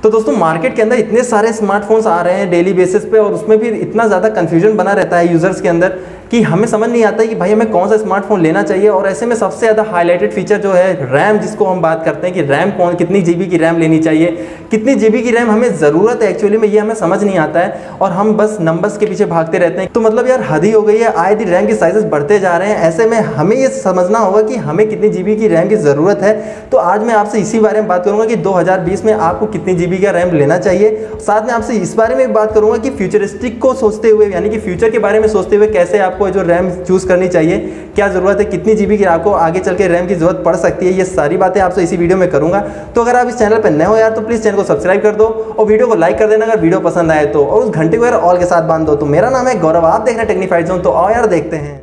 तो दोस्तों मार्केट के अंदर इतने सारे स्मार्टफोन्स आ रहे हैं डेली बेसिस पे, और उसमें भी इतना ज़्यादा कन्फ्यूजन बना रहता है यूज़र्स के अंदर कि हमें समझ नहीं आता है कि भाई हमें कौन सा स्मार्टफोन लेना चाहिए। और ऐसे में सबसे ज़्यादा हाईलाइटेड फीचर जो है रैम, जिसको हम बात करते हैं कि रैम कितनी जीबी की रैम लेनी चाहिए, कितनी जीबी की रैम हमें ज़रूरत है एक्चुअली में, ये हमें समझ नहीं आता है और हम बस नंबर्स के पीछे भागते रहते हैं। तो मतलब यार हद ही हो गई है, आए दिन रैम के साइजेस बढ़ते जा रहे हैं। ऐसे में हमें ये समझना होगा कि हमें कितनी जीबी की रैम की ज़रूरत है। तो आज मैं आपसे इसी बारे में बात करूँगा कि 2020 में आपको कितनी जीबी का रैम लेना चाहिए। साथ में आपसे इस बारे में बात करूँगा कि फ्यूचरिस्टिक को सोचते हुए, यानी कि फ्यूचर के बारे में सोचते हुए कैसे आपको जो रैम चूज़ करनी चाहिए, क्या ज़रूरत है, कितनी जीबी की आपको आगे चल के रैम की ज़रूरत पड़ सकती है, ये सारी बातें आपसे इसी वीडियो में करूँगा। तो अगर आप इस चैनल पर नए हो यार तो प्लीज़ चैनल को सब्सक्राइब कर दो और वीडियो को लाइक कर देना अगर वीडियो पसंद आए तो, और उस घंटे को यार ऑल के साथ बांध दो। तो मेरा नाम है गौरव, आप देख रहे हैं टेक्निफाइड जोन। तो आओ यार देखते हैं।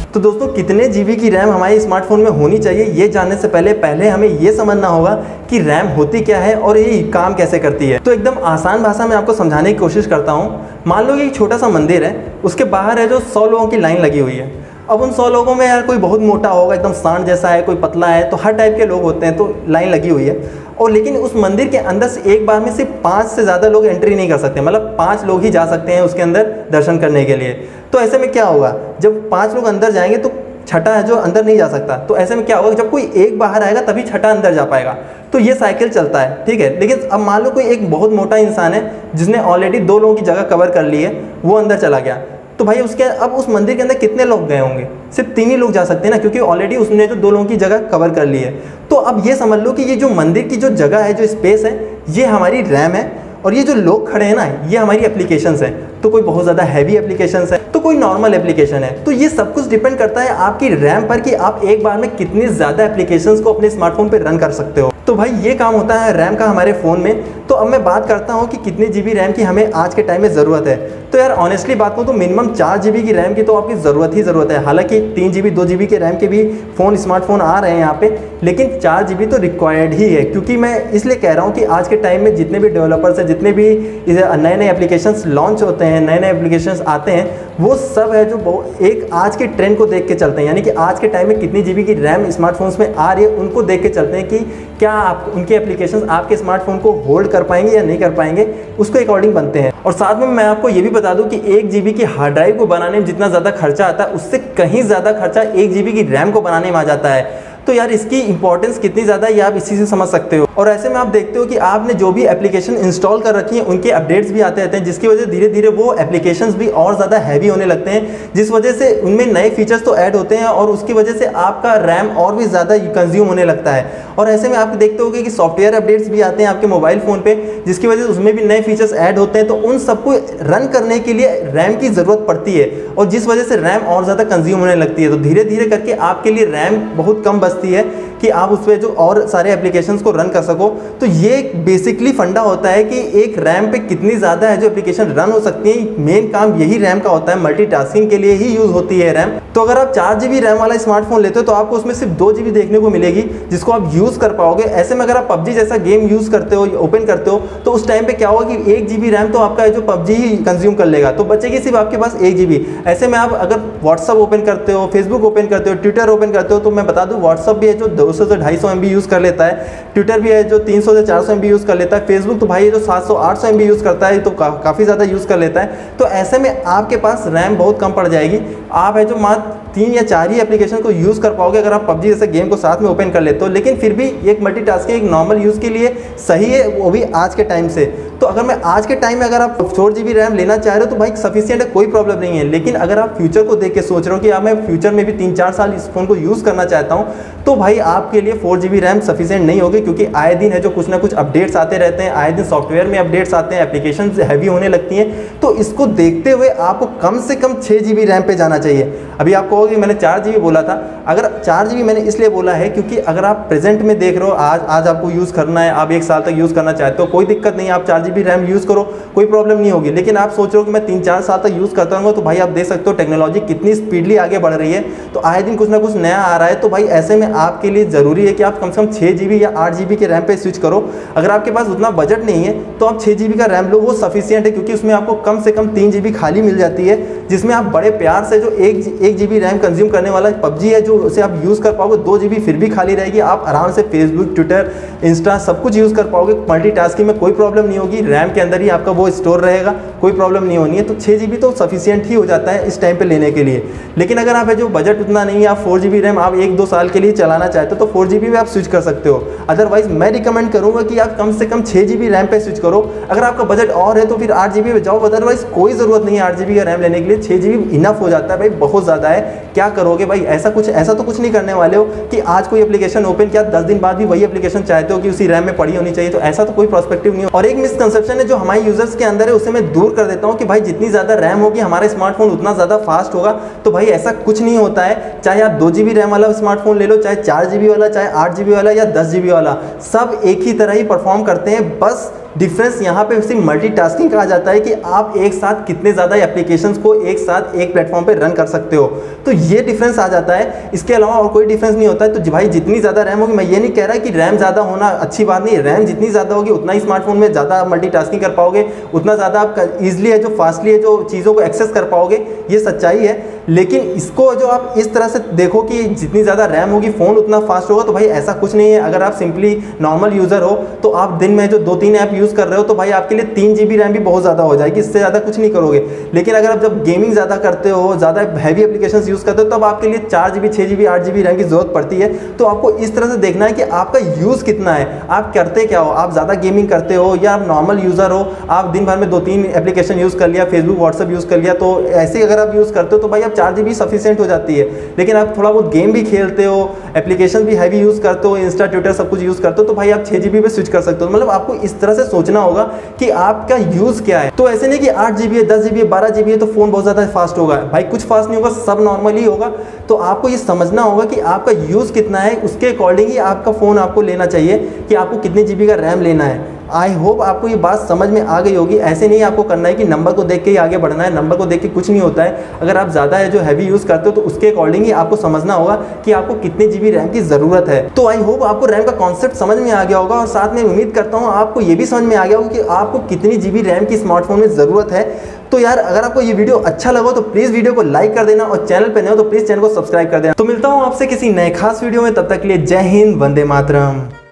तो दोस्तों कितने जीबी की रैम हमारे स्मार्टफोन में होनी चाहिए, ये जानने से पहले हमें ये समझना होगा कि रैम होती क्या है और ये काम कैसे करती है। तो एकदम आसान भाषा में आपको समझाने की कोशिश करता हूँ। मान लो कि एक छोटा सा मंदिर है, उसके बाहर है जो 100 लोगों की लाइन लगी हुई है। अब उन 100 लोगों में यार कोई बहुत मोटा होगा, एकदम सांड जैसा है, कोई पतला है, तो हर टाइप के लोग होते हैं, तो लाइन लगी हुई है। और लेकिन उस मंदिर के अंदर से एक बार में सिर्फ 5 से ज़्यादा लोग एंट्री नहीं कर सकते, मतलब 5 लोग ही जा सकते हैं उसके अंदर दर्शन करने के लिए। तो ऐसे में क्या होगा, जब 5 लोग अंदर जाएंगे तो छठा है जो अंदर नहीं जा सकता। तो ऐसे में क्या होगा, जब कोई एक बाहर आएगा तभी छठा अंदर जा पाएगा। तो ये साइकिल चलता है, ठीक है। लेकिन अब मान लो कोई एक बहुत मोटा इंसान है जिसने ऑलरेडी 2 लोगों की जगह कवर कर ली है, वो अंदर चला गया, तो भाई उसके अब उस मंदिर के अंदर कितने लोग गए होंगे, सिर्फ 3 ही लोग जा सकते हैं ना, क्योंकि ऑलरेडी उसने जो 2 लोगों की जगह कवर कर ली है। तो अब ये समझ लो कि ये जो मंदिर की जो जगह है, जो स्पेस है, ये हमारी रैम है, और ये जो लोग खड़े हैं ना, ये हमारी एप्लीकेशंस है। तो कोई बहुत ज़्यादा हैवी एप्लीकेशंस है, तो कोई नॉर्मल एप्लीकेशन है। तो ये सब कुछ डिपेंड करता है आपकी रैम पर कि आप एक बार में कितनी ज़्यादा एप्लीकेशंस को अपने स्मार्टफोन पे रन कर सकते हो। तो भाई ये काम होता है रैम का हमारे फ़ोन में। तो अब मैं बात करता हूँ कि कितनी जीबी रैम की हमें आज के टाइम में ज़रूरत है। तो यार ऑनेस्टली बात करूँ तो मिनिमम 4 जीबी की रैम की तो आपकी ज़रूरत है। हालांकि 3 जीबी 2 जीबी के रैम के भी स्मार्टफोन आ रहे हैं यहाँ पे, लेकिन 4 जीबी तो रिक्वायर्ड ही है। क्योंकि मैं इसलिए कह रहा हूँ कि आज के टाइम में जितने भी डेवलपर्स हैं, जितने भी नए एप्लीकेशंस लॉन्च होते हैं, नए एप्लीकेशंस आते हैं, वो सब है जो एक आज के ट्रेंड को देख के चलते हैं। यानी कि आज के टाइम में कितनी जीबी की रैम स्मार्टफोन्स में आ रही है, उनको देख के चलते हैं कि क्या आप उनके एप्लीकेशंस आपके स्मार्टफोन को होल्ड कर पाएंगे या नहीं कर पाएंगे, उसको अकॉर्डिंग बनते हैं। और साथ में मैं आपको ये भी बता दूं कि 1 जीबी की हार्ड ड्राइव को बनाने में जितना ज़्यादा खर्चा आता है, उससे कहीं ज़्यादा खर्चा 1 जीबी की रैम को बनाने में आ जाता है। तो यार इसकी इंपॉर्टेंस कितनी ज़्यादा है ये आप इसी से समझ सकते हो। और ऐसे में आप देखते हो कि आपने जो भी एप्लीकेशन इंस्टॉल कर रखी है, उनके अपडेट्स भी आते रहते हैं, जिसकी वजह से धीरे धीरे वो एप्लीकेशंस भी और ज़्यादा हैवी होने लगते हैं, जिस वजह से उनमें नए फीचर्स तो ऐड होते हैं और उसकी वजह से आपका रैम और भी ज़्यादा कंज्यूम होने लगता है। और ऐसे में आप देखते हो कि सॉफ्टवेयर अपडेट्स भी आते हैं आपके मोबाइल फ़ोन पर, जिसकी वजह से उसमें भी नए फीचर्स ऐड होते हैं। तो उन सबको रन करने के लिए रैम की ज़रूरत पड़ती है, और जिस वजह से रैम और ज़्यादा कंज्यूम होने लगती है। तो धीरे धीरे करके आपके लिए रैम बहुत कम बचती है कि आप उस पर जो और सारे एप्लीकेशंस को रन कर सको। तो ये बेसिकली फंडा होता है कि एक रैम पे कितनी ज़्यादा है जो एप्लीकेशन रन हो सकती है। मेन काम यही रैम का होता है, मल्टीटास्किंग के लिए ही यूज़ होती है रैम। तो अगर आप 4 जीबी रैम वाला स्मार्टफोन लेते हो तो आपको उसमें सिर्फ 2 जीबी देखने को मिलेगी, जिसको आप यूज़ कर पाओगे। ऐसे में अगर आप पबजी जैसा गेम यूज़ करते हो, ओपन करते हो, तो उस टाइम पर क्या होगा कि 1 जीबी रैम तो आपका जो पबजी ही कंज्यूम कर लेगा, तो बचेगी सिर्फ आपके पास 1 जीबी। ऐसे में आप अगर व्हाट्सअप ओपन करते हो, फेसबुक ओपन करते हो, ट्विटर ओपन करते हो, तो मैं बता दूँ व्हाट्सअप भी है जो 200 से 250 MB यूज़ कर लेता है, ट्विटर भी है जो 300 से 400 MB यूज़ कर लेता है, फेसबुक तो भाई जो 700-800 MB यूज़ करता है, तो काफ़ी ज़्यादा यूज़ कर लेता है। तो ऐसे में आपके पास रैम बहुत कम पड़ जाएगी। आप है जो मात्र 3 या 4 ही एप्लीकेशन को यूज़ कर पाओगे अगर आप पबजी जैसे गेम को साथ में ओपन कर लेते हो। लेकिन फिर भी एक मल्टीटास्किंग, एक नॉर्मल यूज़ के लिए सही है, वो भी आज के टाइम से। तो अगर मैं आज के टाइम में अगर आप 4 जीबी रैम लेना चाह रहे हो तो भाई सफिशिएंट है, कोई प्रॉब्लम नहीं है। लेकिन अगर आप फ्यूचर को देख के सोच रहे हो कि मैं फ्यूचर में भी 3-4 साल इस फ़ोन को यूज़ करना चाहता हूँ, तो भाई आपके लिए 4 जीबी रैम सफिशिएंट नहीं होगी। क्योंकि आए दिन है जो कुछ ना कुछ अपडेट्स आते रहते हैं, आए दिन सॉफ्टवेयर में अपडेट्स आते हैं, एप्लीकेशन हैवी होने लगती हैं। तो इसको देखते हुए आपको कम से कम 6 जीबी रैम पे जाना चाहिए। अभी आप कहोगे मैंने 4 जीबी बोला था, अगर 4 जीबी मैंने इसलिए बोला है क्योंकि अगर आप प्रेजेंट में देख रहे हो, आज आपको यूज़ करना है, आप 1 साल तक यूज़ करना चाहते हो, कोई दिक्कत नहीं है, आप 4 जीबी रैम यूज़ करो, कोई प्रॉब्लम नहीं होगी। लेकिन आप सोच रहे हो कि मैं 3-4 साल तक यूज़ करता रहूँगा, तो भाई आप देख सकते हो टेक्नोलॉजी कितनी स्पीडली आगे बढ़ रही है। तो आए दिन कुछ ना कुछ नया आ रहा है। तो भाई ऐसे में आपके लिए ज़रूरी है कि आप कम से कम 6 GB या 8 GB के रैम पे स्विच करो। अगर आपके पास उतना बजट नहीं है तो आप 6 GB का रैम लो, वो सफिशियंट है, क्योंकि उसमें आपको कम से कम 3 GB खाली मिल जाती है, जिसमें आप बड़े प्यार से जो 1 GB रैम कंज्यूम करने वाला PUBG है जो उसे आप यूज़ कर पाओगे, 2 GB फिर भी खाली रहेगी, आप आराम से फेसबुक, ट्विटर, इंस्टा सब कुछ यूज़ कर पाओगे। मल्टीटास्किंग में कोई प्रॉब्लम नहीं होगी, रैम के अंदर ही आपका वो स्टोर रहेगा, कोई प्रॉब्लम नहीं होनी है। तो 6 GB तो सफिशियंट ही हो जाता है इस टाइम पे लेने के लिए। लेकिन अगर आप जो बजट उतना नहीं है, आप 4 GB रैम आप 1-2 साल के लिए चलाना चाहते हो तो 4 GB में आप स्विच कर सकते हो। अदरवाइज मैं रिकमेंड करूंगा कि आप कम से कम 6 GB रैम पे स्विच करो। अगर आपका बजट और है तो फिर 8 GB पे जाओ, अदरवाइज कोई ज़रूरत नहीं है 8 GB का रैम लेने के लिए, 6 GB इनफ हो जाता है भाई, बहुत ज़्यादा है। क्या करोगे भाई, ऐसा तो कुछ नहीं करने वाले हो कि आज कोई एप्लीकेशन ओपन किया 10 दिन बाद भी वही एप्लीकेशन चाहते हो कि उसी रैम में पड़ी होनी चाहिए, तो ऐसा तो कोई प्रोस्पेक्टिव नहीं है। और एक मिसकंसेप्शन है जो हमारे यूजर्स के अंदर है, उसे मैं दूर कर देता हूँ कि भाई जितनी ज़्यादा रैम होगी हमारा स्मार्टफोन उतना ज़्यादा फास्ट होगा। तो भाई ऐसा कुछ नहीं होता है, चाहे आप 2 GB रैम वाला स्मार्टफोन ले लो, चाहे 4 GB वाला, चाहे 8 GB वाला या 10 GB वाला, सब एक ही तरह ही परफॉर्म करते हैं। बस डिफरेंस यहाँ पे सिर्फ मल्टीटास्किंग कहा जाता है कि आप एक साथ कितने ज़्यादा एप्लीकेशंस को एक साथ एक प्लेटफॉर्म पे रन कर सकते हो, तो ये डिफरेंस आ जाता है। इसके अलावा और कोई डिफरेंस नहीं होता है। तो भाई जितनी ज़्यादा रैम होगी, मैं ये नहीं कह रहा कि रैम ज़्यादा होना अच्छी बात नहीं है, रैम जितनी ज़्यादा होगी उतना ही स्मार्टफोन में ज़्यादा मल्टीटास्किंग कर पाओगे, उतना ज़्यादा आप ईजिली है जो फास्टली है जो चीज़ों को एक्सेस कर पाओगे, ये सच्चाई है। लेकिन इसको जो आप इस तरह से देखो कि जितनी ज़्यादा रैम होगी फ़ोन उतना फास्ट होगा, तो भाई ऐसा कुछ नहीं है। अगर आप सिंपली नॉर्मल यूज़र हो तो आप दिन में जो 2-3 ऐप यूज़ कर रहे हो तो भाई आपके लिए 3 GB रैम भी बहुत ज़्यादा हो जाएगी, इससे ज़्यादा कुछ नहीं करोगे। लेकिन अगर आप जब गेमिंग ज़्यादा करते हो, ज़्यादा हैवी एप्लीकेशंस यूज़ करते हो, तब आपके लिए 4 GB, 6 GB, 8 GB रैम की ज़रूरत पड़ती है। तो आपको इस तरह से देखना है कि आपका यूज़ कितना है, आप करते क्या हो, आप ज़्यादा गेमिंग करते हो या आप नॉर्मल यूज़र हो, आप दिन भर में 2-3 एप्लीकेशन यूज़ कर लिया, फेसबुक, व्हाट्सअप यूज़ कर लिया, तो ऐसे अगर आप यूज़ करते हो तो भाई आप 4 GB सफिशिएंट हो जाती है। लेकिन आप थोड़ा बहुत गेम भी खेलते हो, एप्लीकेशन भी हैवी यूज़ करते हो, इंस्टा, ट्विटर सब कुछ यूज़ करते हो, तो भाई आप 6 GB पे स्विच कर सकते हो। मतलब आपको इस तरह से सोचना होगा कि आपका यूज़ क्या है। तो ऐसे नहीं कि 8 GB है, 10 GB है, 12 GB है तो फ़ोन बहुत ज़्यादा फास्ट होगा, भाई कुछ फास्ट नहीं होगा, सब नॉर्मली होगा। तो आपको ये समझना होगा कि आपका यूज़ कितना है, उसके अकॉर्डिंग ही आपका फ़ोन आपको लेना चाहिए कि आपको कितने GB का रैम लेना है। आई होप आपको ये बात समझ में आ गई होगी। ऐसे नहीं आपको करना है कि नंबर को देख के ही आगे बढ़ना है, नंबर को देख के कुछ नहीं होता है। अगर आप ज़्यादा है जो हैवी यूज़ करते हो तो उसके अकॉर्डिंग ही आपको समझना होगा कि आपको कितने GB रैम की ज़रूरत है। तो आई होप आपको रैम का कॉन्सेप्ट समझ में आ गया होगा, और साथ में उम्मीद करता हूँ आपको ये भी समझ में आ गया होगा कि आपको कितनी GB रैम की स्मार्टफोन में ज़रूरत है। तो यार अगर आपको ये वीडियो अच्छा लगा तो प्लीज़ वीडियो को लाइक कर देना, और चैनल पे नए हो तो प्लीज़ चैनल को सब्सक्राइब कर देना। तो मिलता हूँ आपसे किसी नए खास वीडियो में, तब तक के लिए जय हिंद, वंदे मातरम।